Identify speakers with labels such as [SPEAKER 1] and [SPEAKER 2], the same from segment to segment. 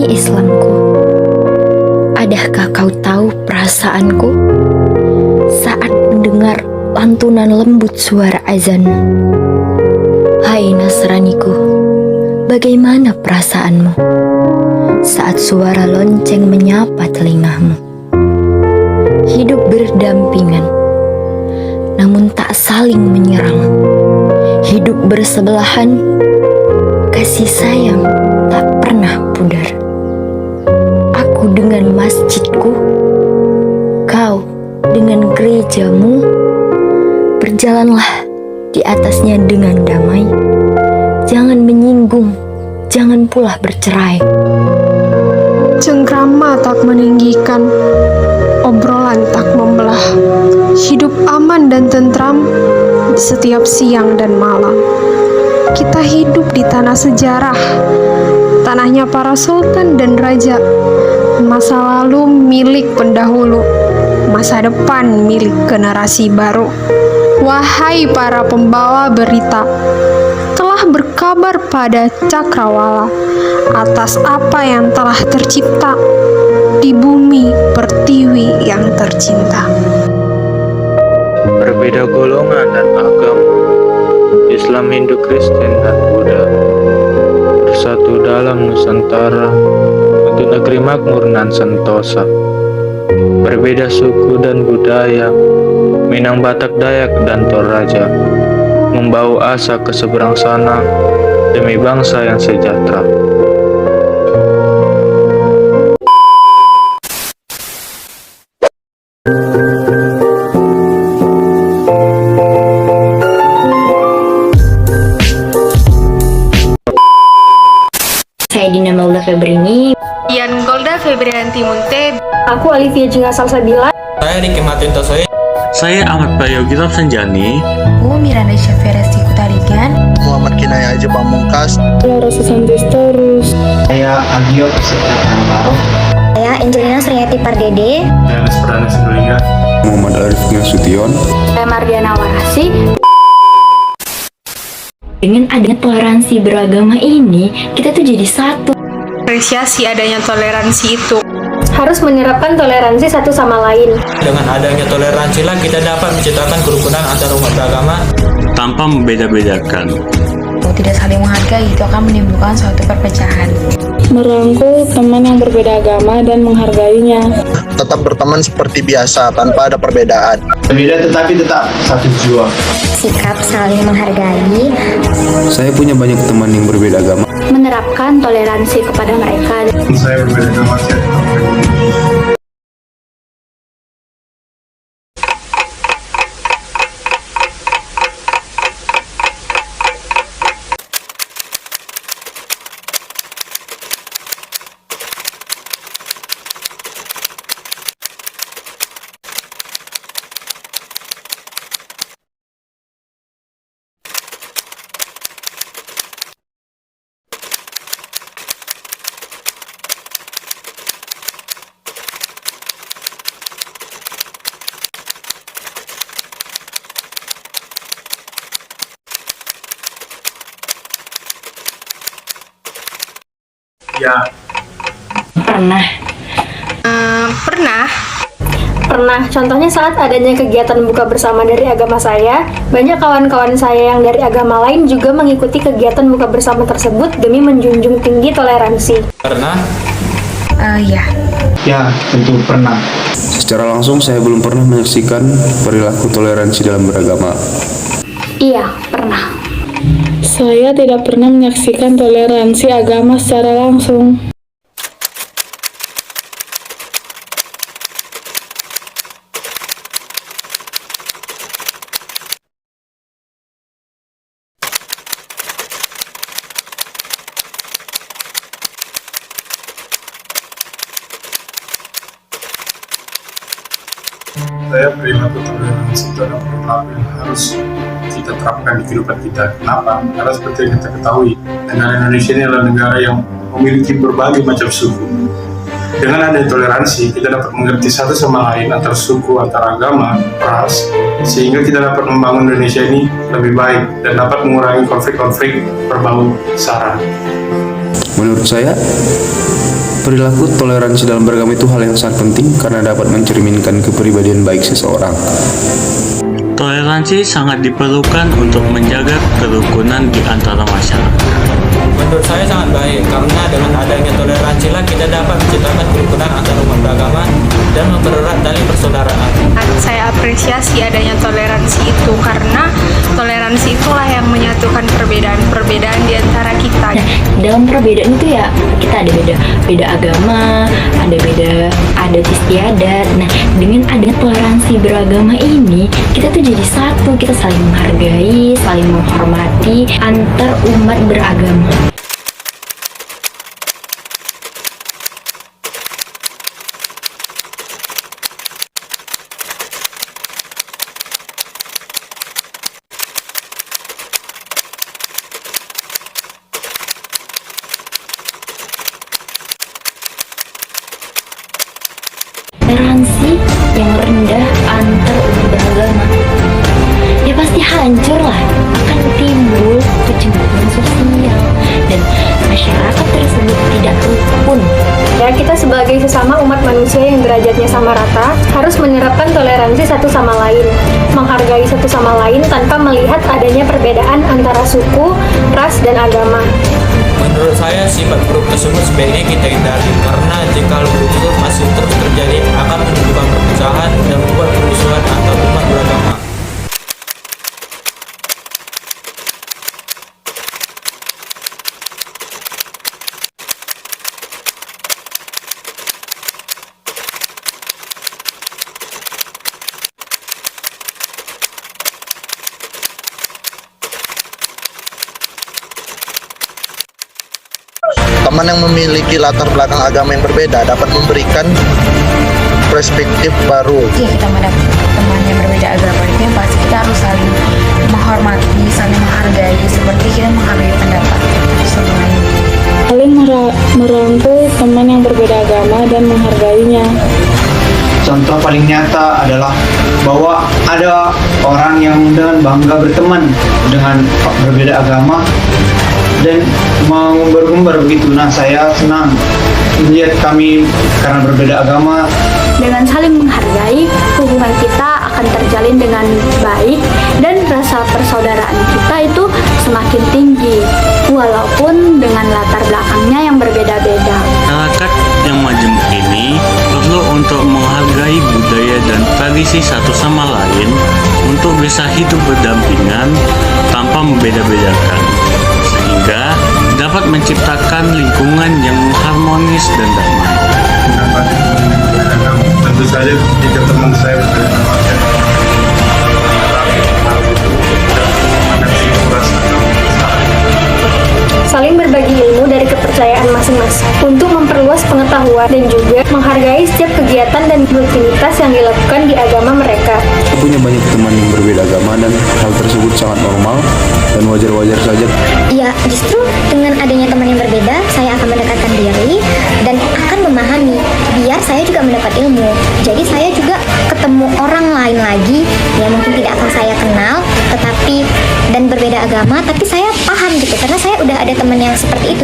[SPEAKER 1] ini Islamku. Adakah kau tahu perasaanku saat mendengar lantunan lembut suara azan? Hai Nasraniku, bagaimana perasaanmu saat suara lonceng menyapa telingamu? Hidup berdampingan, namun tak saling menyerang. Hidup bersebelahan, kasih sayang tak pernah pudar. Aku dengan masjidku, kau dengan gerejamu. Berjalanlah di atasnya dengan damai. Jangan menyinggung, jangan pula bercerai.
[SPEAKER 2] Cengkrama tak meninggikan, obrolan tak membelah. Hidup aman dan tentram di setiap siang dan malam. Kita hidup di tanah sejarah, tanahnya para sultan dan raja. Masa lalu milik pendahulu, masa depan milik generasi baru. Wahai para pembawa berita, telah berkabar pada cakrawala atas apa yang telah tercipta di bumi pertiwi yang tercinta.
[SPEAKER 3] Berbeda golongan dan agama, Islam, Hindu, Kristen, dan Buddha, bersatu dalam Nusantara untuk negeri makmur nan sentosa. Berbeda suku dan budaya, Minang, Batak, Dayak, dan Toraja, membawa asa ke seberang sana demi bangsa yang sejahtera.
[SPEAKER 1] Saya Dina Maula Febrini.
[SPEAKER 2] Ian Golda Febrianti Munte.
[SPEAKER 4] Aku Olivia Jengga Salsabila.
[SPEAKER 5] Saya Riki Martin Tosoe.
[SPEAKER 6] Saya Ahmad Prayogi Sanjani.
[SPEAKER 7] Aku Miranda Syafiresti Kutarigan.
[SPEAKER 8] Muhammad Kinaya Aja Pamungkas.
[SPEAKER 4] Laura Susanti Storus.
[SPEAKER 9] Saya Agio Peserta Baru.
[SPEAKER 10] Saya Angelina Sriati Pardede.
[SPEAKER 3] Saya Perdana Sinduliga.
[SPEAKER 11] Muhammad Arif Nasution.
[SPEAKER 4] Saya Mardiana Warasi.
[SPEAKER 1] Dengan adanya toleransi beragama ini, kita tuh jadi satu.
[SPEAKER 2] Apresiasi adanya toleransi itu.
[SPEAKER 4] Harus menerapkan toleransi satu sama lain.
[SPEAKER 5] Dengan adanya toleransi lah kita dapat menciptakan kerukunan antar umat beragama
[SPEAKER 6] Tanpa membeda-bedakan.
[SPEAKER 7] Tidak saling menghargai itu akan menimbulkan suatu perpecahan.
[SPEAKER 4] Merangkul teman yang berbeda agama dan menghargainya.
[SPEAKER 8] Tetap berteman seperti biasa tanpa ada perbedaan.
[SPEAKER 9] Berbeda tetapi tetap satu jiwa.
[SPEAKER 10] Sikap saling menghargai.
[SPEAKER 11] Saya punya banyak teman yang berbeda agama.
[SPEAKER 4] Menerapkan toleransi kepada mereka.
[SPEAKER 3] Saya berbeda agama.
[SPEAKER 9] Ya.
[SPEAKER 1] Pernah.
[SPEAKER 4] Pernah, contohnya saat adanya kegiatan buka bersama dari agama saya, banyak kawan-kawan saya yang dari agama lain juga mengikuti kegiatan buka bersama tersebut demi menjunjung tinggi toleransi.
[SPEAKER 5] karena
[SPEAKER 9] Ya, tentu pernah.
[SPEAKER 11] Secara langsung saya belum pernah menyaksikan perilaku toleransi dalam beragama.
[SPEAKER 4] Iya, pernah.
[SPEAKER 12] Saya tidak pernah menyaksikan toleransi agama secara langsung.
[SPEAKER 3] Saya perilaku toleransi itu adalah perilaku yang harus kita terapkan di kehidupan kita. Kenapa? Karena seperti yang kita ketahui, negara Indonesia ini adalah negara yang memiliki berbagai macam suku. Dengan adanya toleransi, kita dapat mengerti satu sama lain antar suku, antar agama, ras, sehingga kita dapat membangun Indonesia ini lebih baik dan dapat mengurangi konflik-konflik berbau sara.
[SPEAKER 11] Menurut saya, Perilaku toleransi dalam beragama itu hal yang sangat penting karena dapat mencerminkan kepribadian baik seseorang.
[SPEAKER 6] Toleransi sangat diperlukan untuk menjaga kerukunan di antara masyarakat.
[SPEAKER 5] Menurut saya sangat baik karena dengan adanya toleransi lah kita dapat menciptakan kerukunan antar umat beragama dan mempererat tali persaudaraan.
[SPEAKER 2] Saya apresiasi adanya toleransi itu karena toleransi itulah yang menyatukan perbedaan-perbedaan di antara kita.
[SPEAKER 1] Nah, dalam perbedaan itu ya kita ada beda agama, ada beda adat istiadat. Nah, dengan adanya toleransi beragama ini, kita tuh jadi satu, kita saling menghargai, saling menghormati antar umat beragama. Toleransi yang rendah antar umat beragama ya pasti hancur lah, akan timbul kecemburuan sosial dan masyarakat tersebut tidak rukun.
[SPEAKER 4] Ya, kita sebagai sesama umat manusia yang derajatnya sama rata harus menerapkan toleransi satu sama lain, menghargai satu sama lain tanpa melihat adanya perbedaan antara suku, ras, dan agama.
[SPEAKER 5] Menurut saya sifat buruk tersebut sebaiknya kita hindari karena jika itu masih terus terjadi akan menimbulkan perpecahan dan membuat permusuhan antar umat beragama.
[SPEAKER 8] Teman yang memiliki latar belakang agama yang berbeda dapat memberikan perspektif baru.
[SPEAKER 7] Jika kita mendapat teman yang berbeda agama itu yang pasti kita harus saling menghormati, saling menghargai seperti kita menghargai pendapat sama lain.
[SPEAKER 12] Saling merangkul teman yang berbeda agama dan menghargainya.
[SPEAKER 9] Contoh paling nyata adalah bahwa ada orang yang dengan bangga berteman dengan berbeda agama dan mengumbar-umbar begitu. Nah, saya senang melihat kami karena berbeda agama.
[SPEAKER 4] Dengan saling menghargai, hubungan kita akan terjalin dengan baik dan rasa persaudaraan kita itu semakin tinggi, walaupun dengan latar belakangnya yang berbeda-beda.
[SPEAKER 6] Masyarakat yang majemuk ini perlu untuk menghargai budaya dan tradisi satu sama lain untuk bisa hidup berdampingan tanpa membeda-bedakan, sehingga dapat menciptakan lingkungan yang harmonis dan damai.
[SPEAKER 9] Tentu saja jika teman saya berbeda
[SPEAKER 4] Saling berbagi ilmu dari kepercayaan masing-masing untuk memperluas pengetahuan dan juga menghargai setiap kegiatan dan rutinitas yang dilakukan di agama mereka.
[SPEAKER 11] Saya punya banyak teman yang berbeda agama dan hal tersebut sangat normal dan wajar-wajar saja.
[SPEAKER 10] Ya, justru dengan adanya teman yang berbeda, saya akan mendekatkan diri dan akan memahami, biar saya juga mendapat ilmu. Jadi saya juga ketemu orang lain lagi yang mungkin tidak akan saya kenal, tetapi dan berbeda agama, tapi saya paham gitu, karena saya udah ada teman yang seperti itu.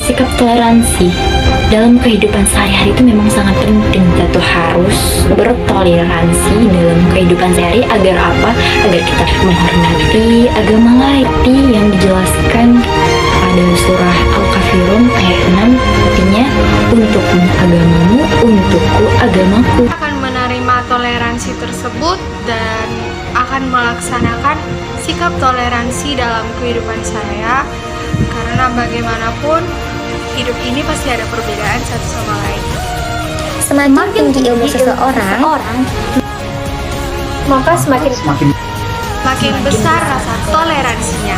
[SPEAKER 1] Sikap toleransi dalam kehidupan sehari-hari itu memang sangat penting. Kita tuh harus bertoleransi dalam kehidupan sehari agar apa? Agar kita menghormati agama lain yang dijelaskan pada surah Al-Kafirun ayat 6, artinya untukmu agamamu, untukku agamaku.
[SPEAKER 2] Akan menerima toleransi tersebut dan akan melaksanakan sikap toleransi dalam kehidupan saya, karena bagaimanapun hidup ini pasti ada perbedaan satu sama lain.
[SPEAKER 10] Semakin tinggi ilmu seseorang,
[SPEAKER 4] maka semakin
[SPEAKER 2] Makin besar rasa toleransinya.